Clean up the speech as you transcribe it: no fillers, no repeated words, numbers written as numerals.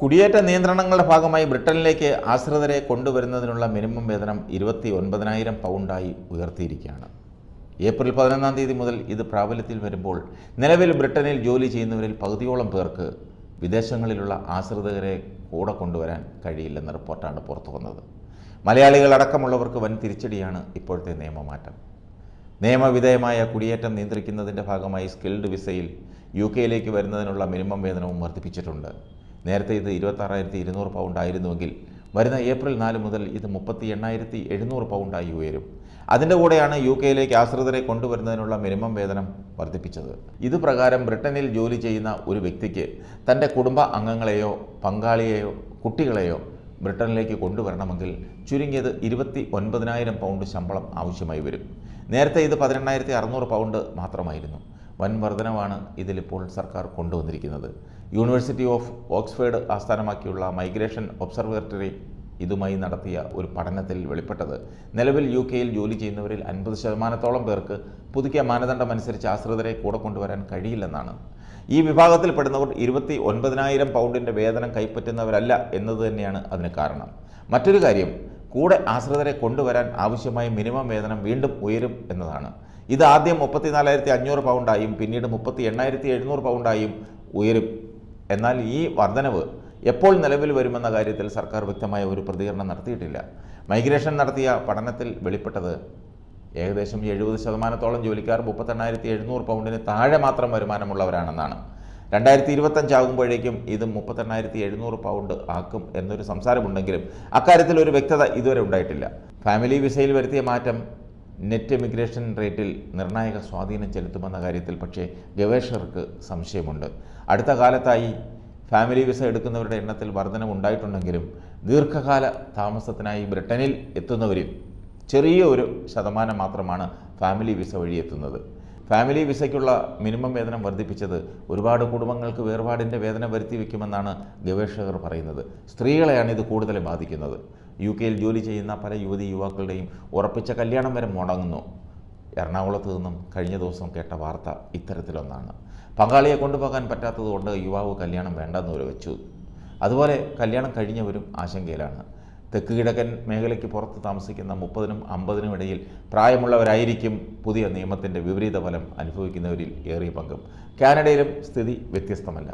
കുടിയേറ്റ നിയന്ത്രണങ്ങളുടെ ഭാഗമായി ബ്രിട്ടനിലേക്ക് ആശ്രിതരെ കൊണ്ടുവരുന്നതിനുള്ള മിനിമം വേതനം 29,000 പൗണ്ടായി ഉയർത്തിയിരിക്കുകയാണ്. ഏപ്രിൽ 11-ാം തീയതി മുതൽ ഇത് പ്രാബല്യത്തിൽ വരുമ്പോൾ നിലവിൽ ബ്രിട്ടനിൽ ജോലി ചെയ്യുന്നവരിൽ പകുതിയോളം പേർക്ക് വിദേശങ്ങളിലുള്ള ആശ്രിതരെ കൂടെ കൊണ്ടുവരാൻ കഴിയില്ലെന്ന റിപ്പോർട്ടാണ് പുറത്തു വന്നത്. മലയാളികളടക്കമുള്ളവർക്ക് വൻ തിരിച്ചടിയാണ് ഇപ്പോഴത്തെ നിയമമാറ്റം. നിയമവിധേയമായ കുടിയേറ്റം നിയന്ത്രിക്കുന്നതിൻ്റെ ഭാഗമായി സ്കിൽഡ് വിസയിൽ UK-യിലേക്ക് വരുന്നതിനുള്ള മിനിമം വേതനവും വർദ്ധിപ്പിച്ചിട്ടുണ്ട്. നേരത്തെ ഇത് 26,200 പൗണ്ട് ആയിരുന്നുവെങ്കിൽ വരുന്ന ഏപ്രിൽ 4 മുതൽ ഇത് 38,700 പൗണ്ടായി ഉയരും. അതിൻ്റെ കൂടെയാണ് UK-യിലേക്ക് ആശ്രിതരെ കൊണ്ടുവരുന്നതിനുള്ള മിനിമം വേതനം വർദ്ധിപ്പിച്ചത്. ഇത് പ്രകാരം ബ്രിട്ടനിൽ ജോലി ചെയ്യുന്ന ഒരു വ്യക്തിക്ക് തൻ്റെ കുടുംബ അംഗങ്ങളെയോ പങ്കാളിയെയോ കുട്ടികളെയോ ബ്രിട്ടനിലേക്ക് കൊണ്ടുവരണമെങ്കിൽ ചുരുങ്ങിയത് 29,000 പൗണ്ട് ശമ്പളം ആവശ്യമായി വരും. നേരത്തെ ഇത് 18,600 പൗണ്ട് മാത്രമായിരുന്നു. വൻ വർധനവാണ് ഇതിലിപ്പോൾ സർക്കാർ കൊണ്ടുവന്നിരിക്കുന്നത്. യൂണിവേഴ്സിറ്റി ഓഫ് ഓക്സ്ഫോർഡ് ആസ്ഥാനമാക്കിയുള്ള മൈഗ്രേഷൻ ഒബ്സർവേറ്ററി ഇതുമായി നടത്തിയ ഒരു പഠനത്തിൽ വെളിപ്പെട്ടത് നിലവിൽ UK-യിൽ ജോലി ചെയ്യുന്നവരിൽ 50% പേർക്ക് പുതുക്കിയ മാനദണ്ഡമനുസരിച്ച് ആശ്രിതരെ കൂടെ കൊണ്ടുവരാൻ കഴിയില്ലെന്നാണ്. ഈ വിഭാഗത്തിൽപ്പെടുന്നവർ 29,000 പൗണ്ടിൻ്റെ വേതനം കൈപ്പറ്റുന്നവരല്ല എന്നത് തന്നെയാണ് അതിന് കാരണം. മറ്റൊരു കാര്യം, കൂടെ ആശ്രിതരെ കൊണ്ടുവരാൻ ആവശ്യമായ മിനിമം വേതനം വീണ്ടും ഉയരും എന്നതാണ്. ഇത് ആദ്യം 34,500 പൗണ്ടായും പിന്നീട് 38,700 പൗണ്ടായും ഉയരും. എന്നാൽ ഈ വർധനവ് എപ്പോൾ നിലവിൽ വരുമെന്ന കാര്യത്തിൽ സർക്കാർ വ്യക്തമായ ഒരു പ്രതികരണം നടത്തിയിട്ടില്ല. മൈഗ്രേഷൻ നടത്തിയ പഠനത്തിൽ വെളിപ്പെട്ടത് ഏകദേശം 70% ജോലിക്കാർ 38,700 പൗണ്ടിന് താഴെ മാത്രം വരുമാനമുള്ളവരാണെന്നാണ്. 2025 ആകുമ്പോഴേക്കും ഇത് 38,700 പൗണ്ട് ആക്കും എന്നൊരു സംസാരമുണ്ടെങ്കിലും അക്കാര്യത്തിൽ ഒരു വ്യക്തത ഇതുവരെ ഉണ്ടായിട്ടില്ല. ഫാമിലി വിസയിൽ വരുത്തിയ മാറ്റം നെറ്റ് ഇമിഗ്രേഷൻ റേറ്റിൽ നിർണായക സ്വാധീനം ചെലുത്തുമെന്ന കാര്യത്തിൽ പക്ഷേ ഗവേഷകർക്ക് സംശയമുണ്ട്. അടുത്ത കാലത്തായി ഫാമിലി വിസ എടുക്കുന്നവരുടെ എണ്ണത്തിൽ വർധനവുണ്ടായിട്ടുണ്ടെങ്കിലും ദീർഘകാല താമസത്തിനായി ബ്രിട്ടനിൽ എത്തുന്നവരിൽ ചെറിയ ഒരു ശതമാനം മാത്രമാണ് ഫാമിലി വിസ വഴി എത്തുന്നത്. ഫാമിലി വിസയ്ക്കുള്ള മിനിമം വേതനം വർദ്ധിപ്പിച്ചത് ഒരുപാട് കുടുംബങ്ങൾക്ക് വേർപാടിൻ്റെ വേദന വരുത്തി വയ്ക്കുമെന്നാണ് ഗവേഷകർ പറയുന്നത്. സ്ത്രീകളെയാണ് ഇത് കൂടുതൽ ബാധിക്കുന്നത്. UK-യിൽ ജോലി ചെയ്യുന്ന പല യുവതി യുവാക്കളുടെയും ഉറപ്പിച്ച കല്യാണം വരെ മുടങ്ങുന്നു. എറണാകുളത്ത് നിന്നും കഴിഞ്ഞ ദിവസം കേട്ട വാർത്ത ഇത്തരത്തിലൊന്നാണ്. പങ്കാളിയെ കൊണ്ടുപോകാൻ പറ്റാത്തതുകൊണ്ട് യുവാവ് കല്യാണം വേണ്ടെന്ന് വെച്ചു. അതുപോലെ കല്യാണം കഴിഞ്ഞവരും ആശങ്കയിലാണ്. തെക്ക് കിഴക്കൻ മേഖലയ്ക്ക് പുറത്ത് താമസിക്കുന്ന 30-നും 50-നും ഇടയിൽ പ്രായമുള്ളവരായിരിക്കും പുതിയ നിയമത്തിൻ്റെ വിപരീത ഫലം അനുഭവിക്കുന്നവരിൽ ഏറിയ പങ്കും. കാനഡയിലും സ്ഥിതി വ്യത്യസ്തമല്ല.